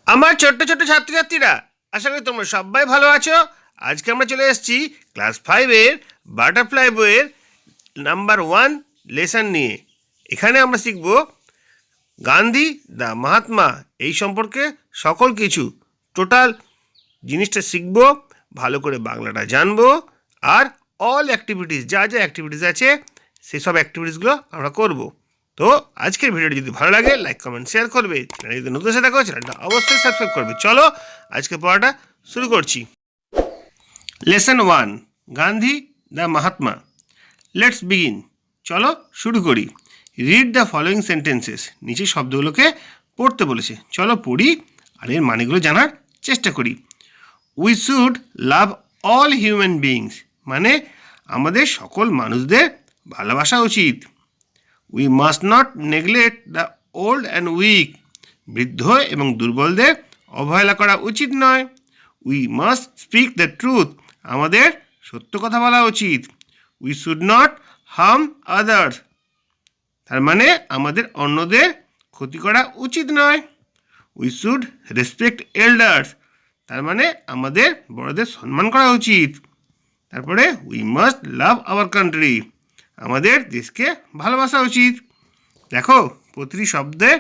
আমার ছোট্ট ছোট্ট ছাত্রছাত্রীরা, আশা করি তোমরা সবাই ভালো আছো। আজকে আমরা চলে এসেছি ক্লাস 5-এর বাটারফ্লাই বইয়ের নাম্বার 1 লেসন নিয়ে। এখানে আমরা শিখব গান্ধী দ্য মহাত্মা এই সম্পর্কে সকল কিছু, টোটাল জিনিসটা শিখব, ভালো করে বাংলাটা জানবো, আর অল অ্যাক্টিভিটিস, যা যা অ্যাক্টিভিটিস আছে সেসব অ্যাক্টিভিটিসগুলো আমরা করব। তো আজকের ভিডিওটি যদি ভালো লাগে লাইক কমেন্ট শেয়ার করবে, চ্যানেল যদি নতুন এসে থাকো চ্যানেলটা অবশ্যই সাবস্ক্রাইব করবে। চলো আজকে পড়াটা শুরু করছি। Lesson 1, Gandhi the Mahatma. Let's begin. চলো শুরু করি। Read the following sentences. নিচে শব্দগুলোকে পড়তে বলেছে, চলো পড়ি আর এর মানেগুলো জানার চেষ্টা করি। We should love all human beings, মানে আমাদের সকল মানুষদের ভালোবাসা উচিত। We must not neglect the old and weak, বৃদ্ধ এবং দুর্বলদের অবহেলা করা উচিত নয়। We must speak the truth, আমাদের সত্য কথা বলা উচিত। We should not harm others, তার মানে আমাদের অন্যদের ক্ষতি করা উচিত নয়। উই শুড রেসপেক্ট এল্ডার্স, তার মানে আমাদের বড়দের সম্মান করা উচিত। তারপরে we must love our country, আমাদের দেশকে ভালোবাসা উচিত। দেখো প্রতিটি শব্দে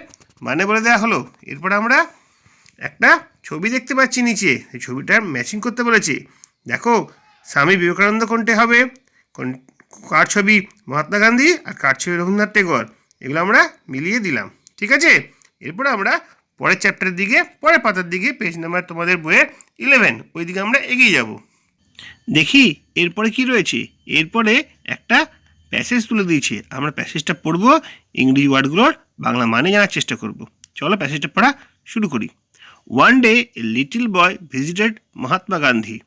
মানে বলে দেওয়া হলো। এরপর আমরা একটা ছবি দেখতে পাচ্ছি নিচে, এই ছবিটার ম্যাচিং করতে বলেছে। দেখো স্বামী বিবেকানন্দ কোনটা হবে, কার ছবি মহাত্মা গান্ধী আর কার ছবি রবীন্দ্রনাথ টেগোর, এগুলো আমরা মিলিয়ে দিলাম। ঠিক আছে, এরপরে আমরা পরের চ্যাপ্টারের দিকে, পরের পাতার দিকে, পেজ নাম্বার তোমাদের বইয়ের 11, ওই দিকে আমরা এগিয়ে যাব। দেখি এরপরে কি রয়েছে। এরপরে একটা প্যাসেজ তুলে দিয়েছে, আমরা প্যাসেজটা পড়বো, ইংরেজি ওয়ার্ডগুলোর বাংলা মানে জানার চেষ্টা করব। চলো প্যাসেজটা পড়া শুরু করি। One day a little boy visited Mahatma Gandhi.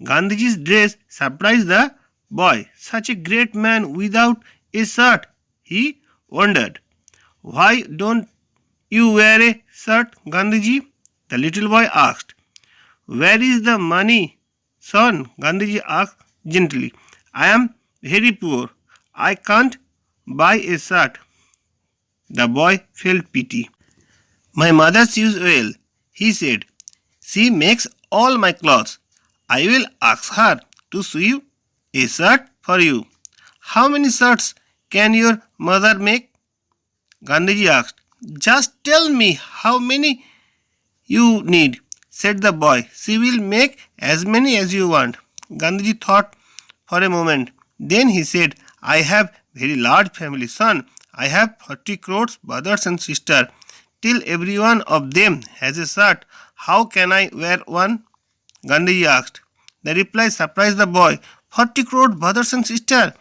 Gandhiji's dress surprised the boy. Such a great man without a shirt, he wondered. Why don't you wear a shirt, Gandhiji? The little boy asked. Where is the money, son? Gandhiji asked gently. I am very poor. I can't buy a shirt. The boy felt pity. My mother sews well, he said. She makes all my clothes. I will ask her to sew a shirt for you. How many shirts can your mother make? Gandhiji asked. Just tell me how many you need, said the boy. She will make as many as you want. Gandhiji thought for a moment. Then he said, I have very large family, son. I have 40 crores brothers and sisters. Till every one of them has a shirt, how can I wear one? Gandhiji asked. The reply surprised the boy. 40 crore brothers and sisters.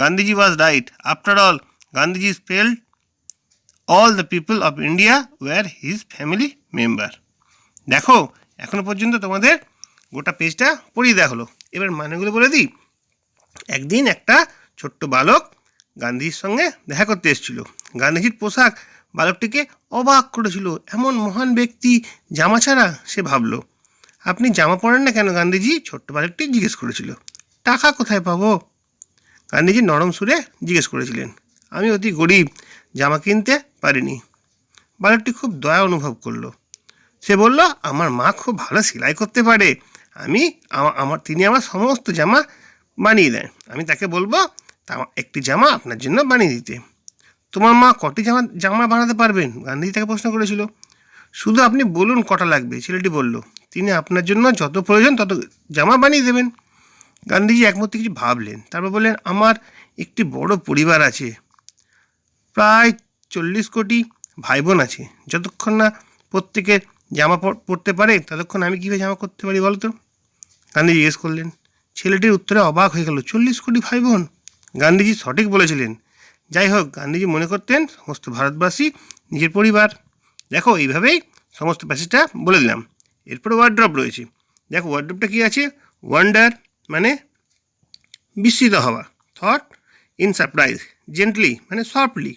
Gandhiji was right. After all, Gandhiji felt all the people of India were his family member. দেখো এখনো পর্যন্ত তোমাদের গোটা পেজটা পড়িয়ে দেওয়া হলো। এবার মানেগুলো বলে দিই। একদিন একটা ছোট্ট বালক গান্ধীজির সঙ্গে দেখা করতে এসেছিল। গান্ধীজির পোশাক বালকটিকে অবাক করেছিল। এমন মহান ব্যক্তি জামা ছাড়া, সে ভাবল। আপনি জামা পরেন না কেন গান্ধীজি? ছোট্ট বালকটি জিজ্ঞেস করেছিল। টাকা কোথায় পাবো? গান্ধীজি নরম সুরে জিজ্ঞেস করেছিলেন। আমি অতি গরিব, জামা কিনতে পারিনি। বালকটি খুব দয়া অনুভব করলো। সে বলল, আমার মা খুব ভালো সেলাই করতে পারে, তিনি আমার সমস্ত জামা বানিয়ে দেন। আমি তাকে বলবো একটি জামা আপনার জন্য বানিয়ে দিতে। তোমার মা কটি জামা বানাতে পারবেন? গান্ধীজি তাকে প্রশ্ন করেছিল। শুধু আপনি বলুন কটা লাগবে, ছেলেটি বলল। তিনি আপনার জন্য যত প্রয়োজন তত জামা বানিয়ে দেবেন। গান্ধীজি একমত কিছু ভাবলেন, তারপর বললেন, আমার একটি বড় পরিবার আছে, প্রায় 40 কোটি ভাই বোন আছে। যতক্ষণ না প্রত্যেকের জামা পরতে পারে ততক্ষণ আমি কীভাবে জামা করতে পারি বলো তো? গান্ধীজি জিজ্ঞেস করলেন। ছেলেটির উত্তরে অবাক হয়ে গেল। 40 কোটি ভাই বোন! গান্ধীজি সঠিক বলেছিলেন। যাই হোক, গান্ধীজি মনে করতেন সমস্ত ভারতবাসী নিজের পরিবার। দেখো এইভাবেই সমস্ত প্যাসেজটা বলে দিলাম। এরপরে ওয়ার্ড্রপ রয়েছে। দেখো ওয়ার্ড্রপটা কী আছে। ওয়ান্ডার মানে বিস্মিত হওয়া, থট ইন সারপ্রাইজ, জেন্টলি মানে সফটলি,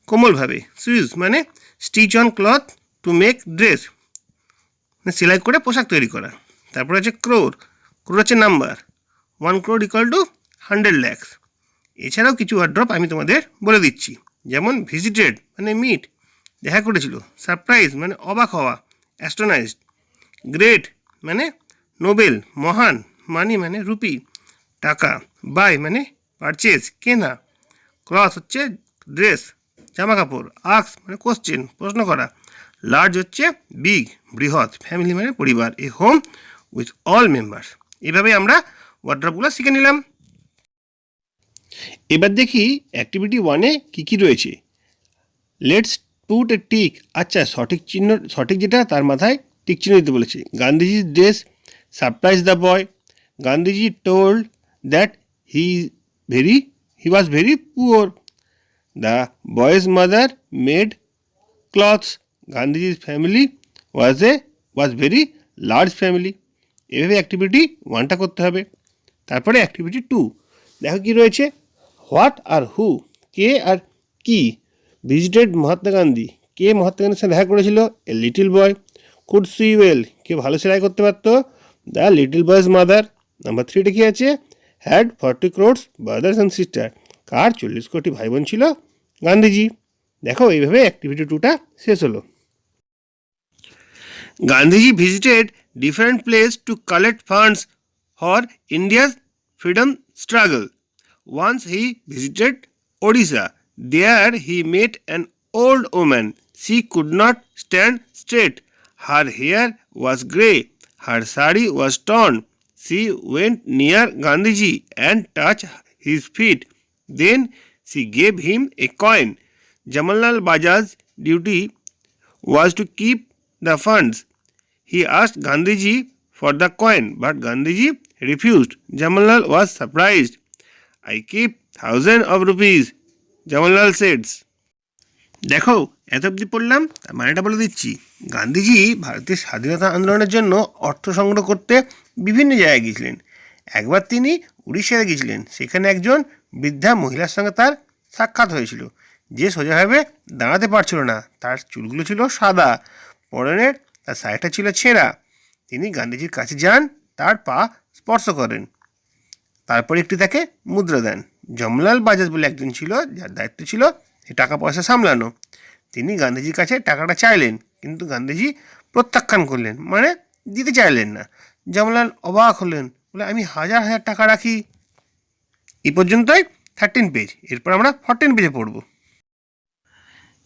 কোমলভাবে, সুইজ মানে stitch on cloth to make dress, মানে সেলাই করে পোশাক তৈরি করা। তারপরে আছে ক্রোর, ক্রোর হচ্ছে number, 1 crore equal to 100 lakhs। এছাড়াও কিছু ওয়ার্ড্রপ আমি তোমাদের বলে দিচ্ছি, যেমন ভিজিটেড মানে মিট, দেখা করেছিল, সারপ্রাইজ মানে অবাক হওয়া, অ্যাস্ট্রোনাইজড। গ্রেট মানে নোবেল, মহান, মানি মানে রুপি, টাকা, বাই মানে পারচেজ, কেনা, ক্লথ হচ্ছে ড্রেস, জামা কাপড়, আক্স মানে কোশ্চেন, প্রশ্ন করা, লার্জ হচ্ছে বিগ, বৃহৎ, ফ্যামিলি মানে পরিবার, এ হোম উইথ অল মেম্বার্স। এভাবে আমরা ওয়ার্ড্রপগুলো শিখে নিলাম। এবার দেখি অ্যাক্টিভিটি 1-এ কী কী রয়েছে। Let's put a tick. আচ্ছা, সঠিক যেটা তার মাথায় টিক চিহ্ন দিতে বলেছে। গান্ধীজির dress surprise the boy. Gandhiji told that he was very poor. The boy's mother made clothes. গান্ধীজির family was very large family. এভাবে অ্যাক্টিভিটি 1টা করতে হবে। তারপরে অ্যাক্টিভিটি 2 দেখো কি রয়েছে। হোয়াট আর হু, কে আর কি। ভিজিটেড মহাত্মা গান্ধী, কে মহাত্মা গান্ধীর সাথে দেখা করেছিল? A little boy. Could sew well, কে ভালো সেলাই করতে পারতো? The little boy's mother. Number 3-টা কী আছে? Had 40 crores brothers and sister, কার 40 কোটি ভাই বোন ছিল? গান্ধীজি। দেখো এইভাবে অ্যাক্টিভিটি 2টা শেষ হলো। Gandhiji visited different place two collect funds for India's freedom struggle. Once he visited Odisha. There he met an old woman. She could not stand straight. Her hair was grey. Her sari was torn. She went near Gandhiji and touched his feet. Then she gave him a coin. Jawaharlal Bajaj's duty was to keep the funds. He asked Gandhiji for the coin, but Gandhiji refused. Jawaharlal was surprised. I keep thousands of rupees, Jawaharlal said. দেখো এত অবধি পড়লাম, তার মানেটা বলে দিচ্ছি। গান্ধীজি ভারতের স্বাধীনতা আন্দোলনের জন্য অর্থ সংগ্রহ করতে বিভিন্ন জায়গায় গিয়েছিলেন। একবার তিনি উড়িষ্যাতে গিয়েছিলেন। সেখানে একজন বৃদ্ধা মহিলার সঙ্গে তার সাক্ষাৎ হয়েছিল, যে সোজাভাবে দাঁড়াতে পারছিল না। তার চুলগুলো ছিল সাদা, পরনের তার শাড়িটা ছিল ছেঁড়া। তিনি গান্ধীজির কাছে যান, তার পা স্পর্শ করেন, তারপর একটি তাকে মুদ্রা দেন। জমলাল বাজাজ বলে একজন ছিল, যার দায়িত্ব ছিল এই টাকা পয়সা সামলানো। তিনি গান্ধীজির কাছে টাকাটা চাইলেন, কিন্তু গান্ধীজি প্রত্যাখ্যান করলেন, মানে দিতে চাইলেন না। জমলাল অবাক হলেন, বলে আমি হাজার হাজার টাকা রাখি। এই পর্যন্তই 13 পেজ। এরপর আমরা 14 পেজে পড়ব।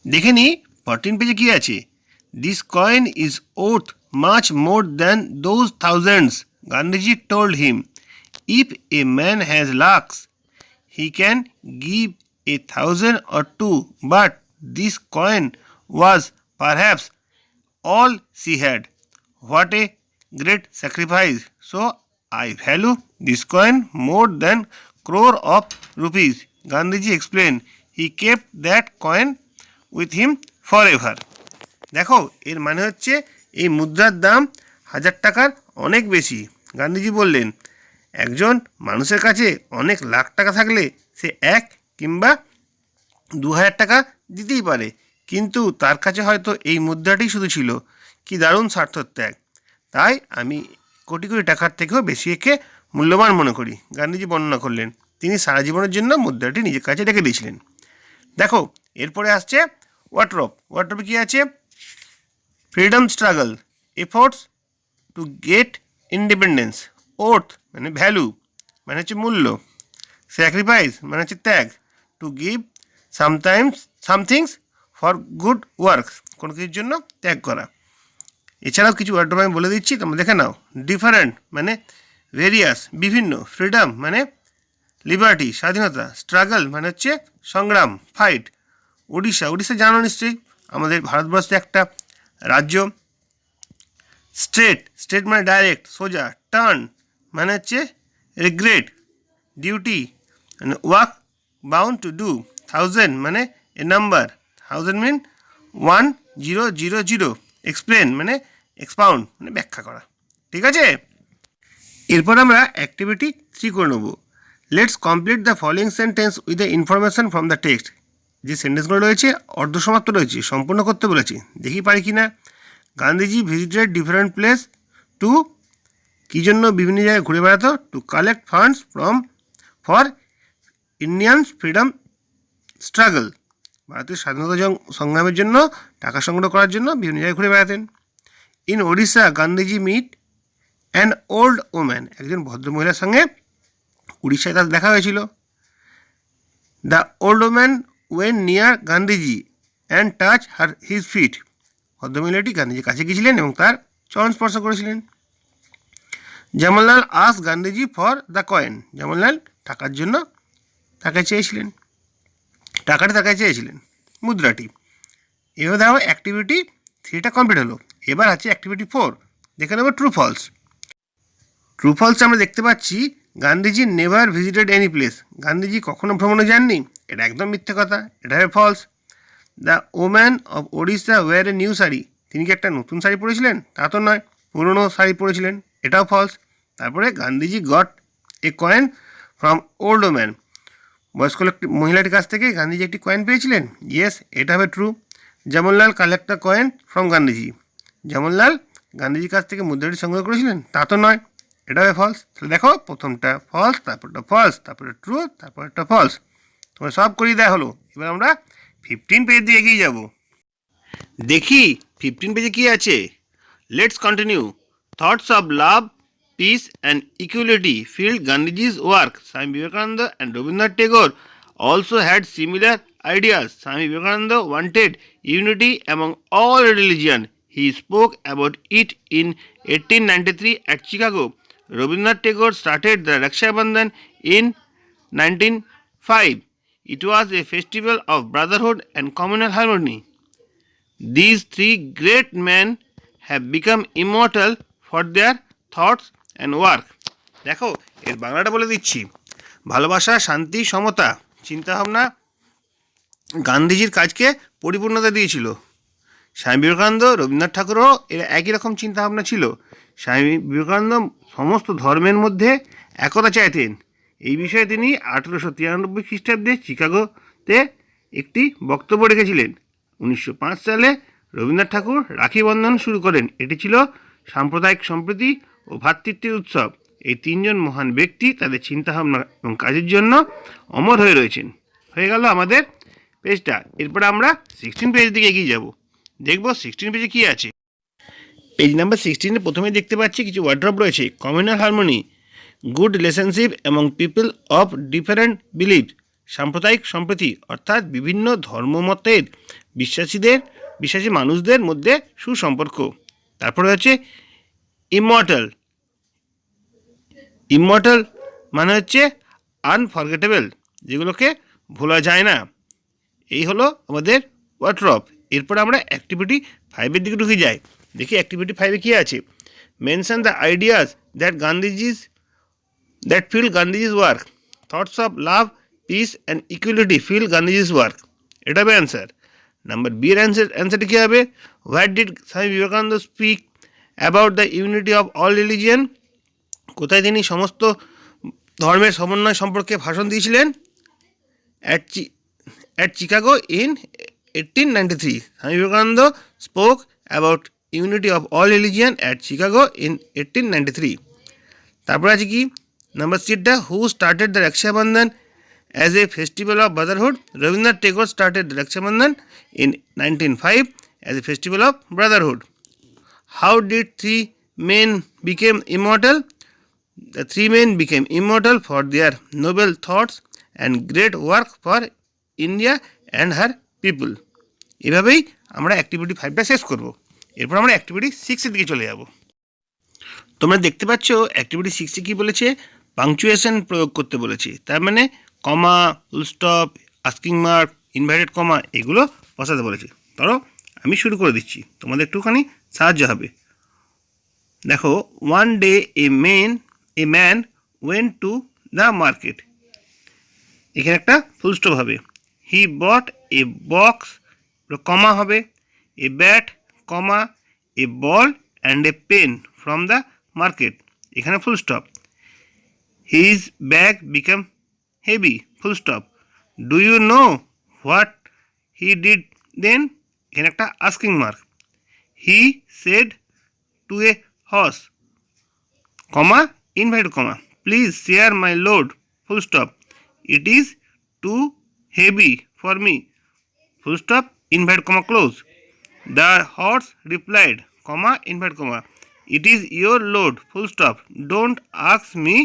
দেখে নিই 14 পেজে কী আছে। This coin is worth much more than those thousands, Gandhiji told him. If a man has lakhs, he can give 1,000 or 2, but this coin was perhaps all she had. What a great sacrifice! So I value this coin more than crore of rupees. Gandhiji explained. He kept that coin with him forever. দেখো এর মানে হচ্ছে এই মুদ্রার দাম 1000 টাকার অনেক বেশি। গান্ধীজি বললেন, একজন মানুষের কাছে অনেক লাখ টাকা থাকলে সে 1 কিংবা 2000 টাকা দিতেই পারে, কিন্তু তার কাছে হয়তো এই মুদ্রাটি শুধু ছিল। কি দারুণ স্বার্থত্যাগ! তাই আমি কোটি কোটি টাকার থেকেও বেশি একে মূল্যবান মনে করি, গান্ধীজি বর্ণনা করলেন। তিনি সারা জীবনের জন্য মুদ্রাটি নিজের কাছে রেখে দিয়েছিলেন। দেখো এরপরে আসছে ওয়ার্ড্রপ। ওয়ার্ড্রপে কী আছে? Freedom struggle, efforts to get independence, worth মানে ভ্যালু মানে হচ্ছে মূল্য, স্যাক্রিফাইস মানে হচ্ছে ত্যাগ, to give somethings for good works, কোনো কিছুর জন্য ত্যাগ করা। এছাড়াও কিছু ওয়ার্ড্রপ আমি বলে দিচ্ছি, তোমরা দেখে নাও। ডিফারেন্ট মানে ভেরিয়াস, বিভিন্ন। ফ্রিডম মানে লিবার্টি, স্বাধীনতা। স্ট্রাগল মানে হচ্ছে সংগ্রাম, ফাইট। উড়িষ্যা জানো নিশ্চয়ই, আমাদের ভারতবর্ষে একটা রাজ্য। স্ট্রেট মানে ডাইরেক্ট, সোজা। টার্ন মানে হচ্ছে রিগ্রেট, ডিউটি মানে ওয়ার্ক বাউন্ড টু ডু। 1000 মানে এ নাম্বার, 1000 মিন 1000। এক্সপ্লেন মানে এক্সপাউন্ড মানে ব্যাখ্যা করা। ঠিক আছে, এরপর আমরা অ্যাক্টিভিটি 3 করে নেব। Let's complete the following sentence with the information from the text. যে সেন্টেন্সগুলো রয়েছে অর্ধসমাপ্ত রয়েছে, সম্পূর্ণ করতে বলেছি, দেখি পারি কি না। Gandhiji visited different place to, কী জন্য বিভিন্ন জায়গায় ঘুরে বেড়াতো? To collect funds for Indian freedom struggle, ভারতের স্বাধীনতা সংগ্রামের জন্য টাকা সংগ্রহ করার জন্য বিভিন্ন জায়গায় ঘুরে বেড়াতেন। In Odisha Gandhiji meet an old woman, একজন ভদ্রমহিলার সঙ্গে উড়িষ্যায় তার দেখা হয়েছিল। The old woman went near Gandhiji and touch his feet, ভদ্রমহিলাটি গান্ধীজির কাছে গিয়েছিলেন এবং তার চরণ স্পর্শ করেছিলেন। Jamnalal ask Gandhiji for the coin, Jamnalal টাকার জন্য তাকে চেয়েছিলেন, টাকাটা তাকে চেয়েছিলেন, মুদ্রাটি। এবার দেখো অ্যাক্টিভিটি 3টা কমপ্লিট হলো। এবার আছে অ্যাক্টিভিটি 4, দেখে নেব ট্রু ফলস। ট্রু ফলস আমরা দেখতে পাচ্ছি Gandhiji never visited any place, Gandhiji কখনো ভ্রমণে যাননি, এটা একদম মিথ্যে কথা, এটা হবে false. The woman of Odisha wear a new sari, তিনি কি একটা নতুন শাড়ি পরেছিলেন? তা তো নয়, পুরনো শাড়ি পরেছিলেন, এটাও ফলস। তারপরে Gandhiji got a coin from old woman, বয়স্ক মহিলাটির কাছ থেকে গান্ধীজি একটি কয়েন পেয়েছিলেন, ইয়েস, এটা হবে true. Jamnalal collect a coin from Gandhiji, Jamnalal গান্ধীজির কাছ থেকে মুদ্রাটি সংগ্রহ করেছিলেন, তা তো নয়, এটা হবে ফলস। তাহলে দেখো প্রথমটা ফলস, তারপরটা ফলস, তারপরে ট্রু, তারপরটা ফলস, তোমার সব করিয়ে দেওয়া হলো। এবার আমরা 15 পেজ দিয়ে এগিয়ে যাব। দেখি 15 পেজে কি আছে। Let's continue. Thoughts of love, peace and equality filled Gandhiji's work. Swami Vivekananda and Rabindranath Tagore also had similar ideas. Swami Vivekananda wanted unity among all religion. He spoke about it in 1893 at Chicago. Rabindranath Tagore started the Raksha Bandhan in 1905. It was a festival of brotherhood and communal harmony. These three great men have become immortal for their thoughts and work. দেখো এর বাংলাটা বলে দিচ্ছি। ভালোবাসা, শান্তি, সমতা, চিন্তাভাবনা গান্ধীজির কাজকে পরিপূর্ণতা দিয়েছিল। স্বামী বিবেকানন্দ, রবীন্দ্রনাথ ঠাকুরও এর একই রকম চিন্তাভাবনা ছিল। স্বামী বিবেকানন্দ সমস্ত ধর্মের মধ্যে একতা চাইতেন। এই বিষয়ে তিনি 1893 খ্রিস্টাব্দে চিকাগোতে একটি বক্তব্য রেখেছিলেন। 1905 সালে রবীন্দ্রনাথ ঠাকুর রাখি বন্ধন শুরু করেন। এটি ছিল সাম্প্রদায়িক সম্প্রীতি ও ভ্রাতৃত্বের উৎসব। এই তিনজন মহান ব্যক্তি তাদের চিন্তাভাবনা এবং কাজের জন্য অমর হয়ে রয়েছেন। হয়ে গেল আমাদের পেজটা। এরপরে আমরা 16 পেজ দিকে এগিয়ে যাব, দেখব 16 পেজে কী আছে। পেজ নাম্বার 16-এ প্রথমে দেখতে পাচ্ছি কিছু ওয়ার্ড্রপ রয়েছে। কমিউনাল হারমোনি, গুড রিলেশনশিপ এবং পিপল অফ ডিফারেন্ট বিলিভ, সাম্প্রদায়িক সম্প্রীতি অর্থাৎ বিভিন্ন ধর্মমতের বিশ্বাসী মানুষদের মধ্যে সুসম্পর্ক। তারপরে হচ্ছে ইমর্টাল, ইমর্টাল মানে হচ্ছে আনফরগেটেবল, যেগুলোকে ভোলা যায় না। এই হলো আমাদের ওয়ার্ড্রপ। এরপর আমরা অ্যাক্টিভিটি 5-এর দিকে ঢুকে যাই। দেখি অ্যাক্টিভিটি 5-এ কী আছে। Mention the ideas that fill Gandhiji's work. Thoughts of love, peace and equality fill Gandhiji's work, এটা হবে অ্যান্সার। নাম্বার বি এর অ্যান্সারটি কী হবে। What did Swami Vivekananda speak about the unity of all religion, কোথায় তিনি সমস্ত ধর্মের সমন্বয় সম্পর্কে ভাষণ দিয়েছিলেন। At Chicago in 1893, Swami Vivekananda spoke about unity of all religion at Chicago in 1893। তারপরে আছে কি নাম্বার সিটা, who started the Rakshabandhan as a festival of Brotherhood. Rabindranath Tagore started the Rakshabandhan in 1905 as a festival of Brotherhood. How did three men become immortal? The three men became immortal for their noble thoughts and great work for India and her people. এভাবেই আমরা activity 5টা শেষ করব। এরপর আমরা activity 6-এর দিকে চলে যাব। তোমরা দেখতে পাচ্ছ অ্যাক্টিভিটি 6-এ কী বলেছে, পাংচুয়েশন প্রয়োগ করতে বলেছে। তার মানে comma, full stop, asking mark, inverted comma এগুলো বসাতে বলেছে। ধরো আমি শুরু করে দিচ্ছি, তোমাদের একটুখানি সাহায্য হবে। দেখো, one day a man went to the market, এখানে একটা ফুল স্টপ হবে। হি বট এ বক্স, কমা হবে, a bat, comma, a ball and a pen from the market, এখানে full stop. His bag become heavy, full stop. Do you know what he did then, এখানে একটা asking mark. He said to a horse, comma, inverted comma, please share my load, full stop. It is too heavy for me, full stop, inverted comma close. The horse replied, comma invert comma, it is your load full stop, don't ask me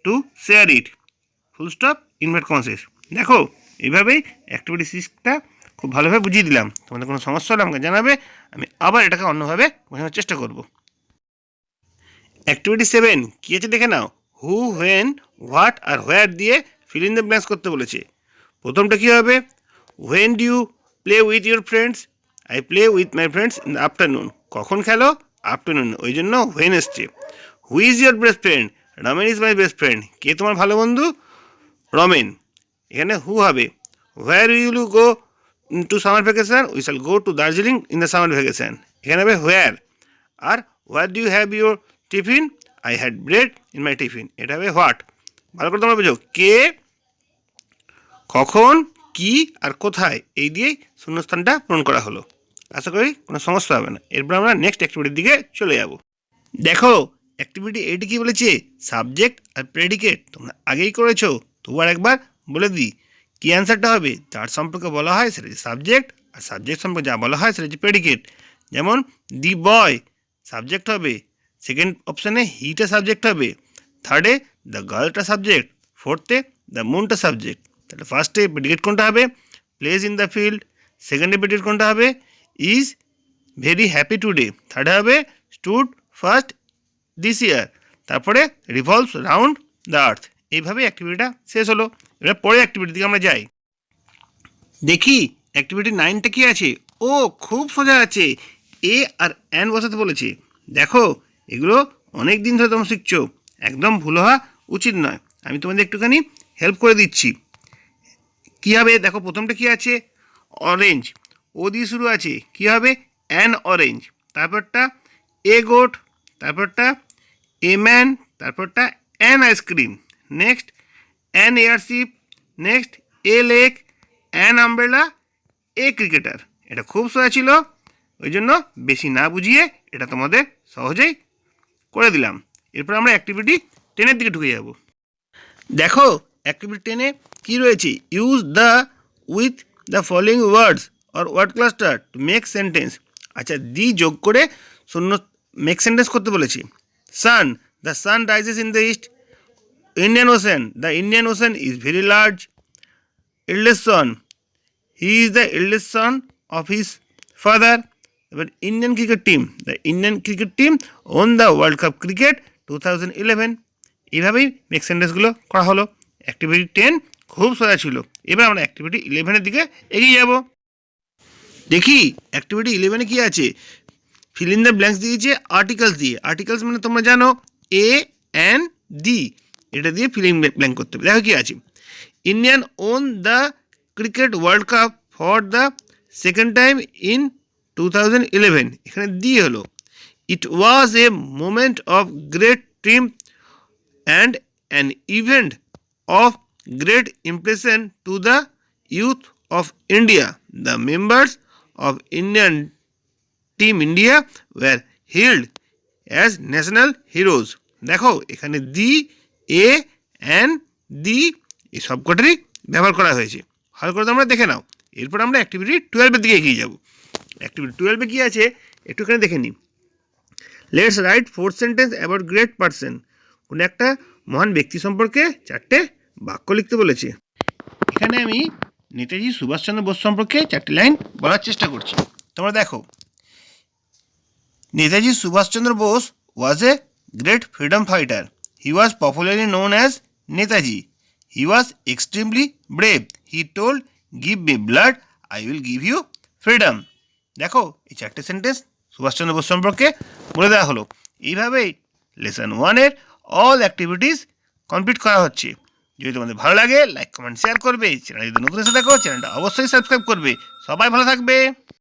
to share it full stop invert comma শেষ। দেখো এইভাবেই activity 6টা খুব ভালোভাবে বুঝিয়ে দিলাম। তোমাদের কোনো সমস্যা হলে আমাকে জানাবে, আমি আবার এটাকে অন্যভাবে বোঝানোর চেষ্টা করব। অ্যাক্টিভিটি 7 কী আছে দেখে নাও। হু, হোয়েন, হোয়াট আর হোয়ার দিয়ে ফিল ইন দ্য ব্ল্যাঙ্কস করতে বলেছে। প্রথমটা কী হবে? When do you play with your friends? I play with my friends in the afternoon. কখন খেলো? আফটারনুন, ওই জন্য হোয়েন এসছে। Who is your best friend? Ramen is my best friend. কে তোমার ভালো বন্ধু? রমেন। এখানে হু হবে। Where will you go to summer vacation? We shall go to Darjeeling in the summer vacation. এখানে হবে হোয়ার। আর what do you have your tiffin? I had bread in my tiffin. এটা হবে হোয়াট। ভালো করে তোমরা বুঝো, কে, কখন, কি আর কোথায়, এই দিয়েই শূন্যস্থানটা পূরণ করা হলো। আশা করি কোনো সমস্যা হবে না। এরপর আমরা নেক্সট অ্যাক্টিভিটির দিকে চলে যাব। দেখো অ্যাক্টিভিটি 8 কি বলেছে? সাবজেক্ট আর প্রেডিকেট। তোমরা আগেই করেছো, তবু আর একবার বলে দিই কী অ্যান্সারটা হবে। যার সম্পর্কে বলা হয় সেটা হচ্ছে সাবজেক্ট, আর সাবজেক্ট সম্পর্কে যা বলা হয় সেটা হচ্ছে প্রেডিকেট। যেমন দি বয় সাবজেক্ট হবে, সেকেন্ড অপশানে হিটা সাবজেক্ট হবে, থার্ডে দ্য গার্লটা সাবজেক্ট, ফোর্থে দ্য মুনটা সাবজেক্ট। তাহলে ফার্স্টে প্রেডিকেট কোনটা হবে? Place in the field. সেকেন্ডে প্রেডিকেট কোনটা হবে? Is very happy today. থার্ডে হবে স্টুড ফার্স্ট দিস ইয়ার। তারপরে রিভলভস রাউন্ড দ্য আর্থ। এইভাবে অ্যাক্টিভিটিটা শেষ হলো। এবার পরের অ্যাক্টিভিটি দিকে আমরা যাই। দেখি অ্যাক্টিভিটি 9টা কী আছে। ও খুব সোজা আছে, এ আর অ্যান বসাতে বলেছে। দেখো এগুলো অনেক দিন ধরে তোমরা শিখছো, একদম ভুল হওয়া উচিত নয়। আমি তোমাদের একটুখানি হেল্প করে দিচ্ছি। কী হবে দেখো, প্রথমটা কী আছে? অরেঞ্জ, ও দিয়ে শুরু আছে। কী হবে? An orange. তারপরটা এ গোট, তারপরটা এ ম্যান, তারপরটা an ice cream, next an airship, next a lake, an umbrella, a cricketer. এটা খুব সোজা ছিল, ওই জন্য বেশি না বুঝিয়ে এটা তোমাদের সহজেই করে দিলাম। এরপর আমরা অ্যাক্টিভিটি 10 দিকে ঢুকে যাব। দেখো অ্যাক্টিভিটি 10 কী রয়েছে? Use the with the following words or word cluster to make sentence. আচ্ছা, দি যোগ করে শূন্য মেক সেন্টেন্স করতে বলেছি। Sun, the sun rises in the east. Indian Ocean, the Indian Ocean is very large. Eldest son, he is the eldest son of his father. এবার Indian cricket team, the Indian cricket team won the World Cup cricket 2011। এইভাবেই make সেন্টেন্সগুলো করা হলো। Activity 10 খুব সোজা ছিল। এবার আমরা activity 11 দিকে এগিয়ে যাব। দেখি অ্যাক্টিভিটি 11 কী আছে। ফিল ইন দ্য ব্ল্যাঙ্কস দিয়েছে আর্টিকেলস দিয়ে। আর্টিকেলস মানে তোমরা জানো এ অ্যান দি, এটা দিয়ে ফিল ইন ব্ল্যাঙ্ক করতে হবে। দেখো কী আছে। Indian won the cricket World Cup for the second time in 2011। এখানে দি হলো। It was a moment of great team and an event of great impression to the youth of India. The members of Indian Team India were hailed as national heroes. দেখো এখানে দি, এ, an, দি এই সবকটারই ব্যবহার করা হয়েছে। ভালো করে তোমরা দেখে নাও। এরপর আমরা অ্যাক্টিভিটি 12 দিকে এগিয়ে যাব। অ্যাক্টিভিটি 12 কী আছে একটুখানি দেখে নিই। Let's write 4 sentence about great person. কোনো একটা মহান ব্যক্তি সম্পর্কে 4টে বাক্য লিখতে বলেছে। এখানে আমি নেতাজি সুভাষচন্দ্র বোস সম্পর্কে 4টি লাইন বলার চেষ্টা করছি। তোমরা দেখো, Netaji Subhashchandra Bose was a great freedom fighter. He was popularly known as Netaji. He was extremely brave. He told give me blood, I will give you freedom. দেখো এই 4টে সেন্টেন্স সুভাষচন্দ্র বোস সম্পর্কে বলে দেওয়া হলো। এইভাবেই লেসন 1-এর অল অ্যাক্টিভিটিস কমপ্লিট করা হচ্ছে। যদি তোমাদের ভালো লাগে লাইক কমেন্ট শেয়ার করবে। চ্যানেল যদি নতুন এসে থাকো চ্যানেলটা অবশ্যই সাবস্ক্রাইব করবে। সবাই ভালো থাকবে।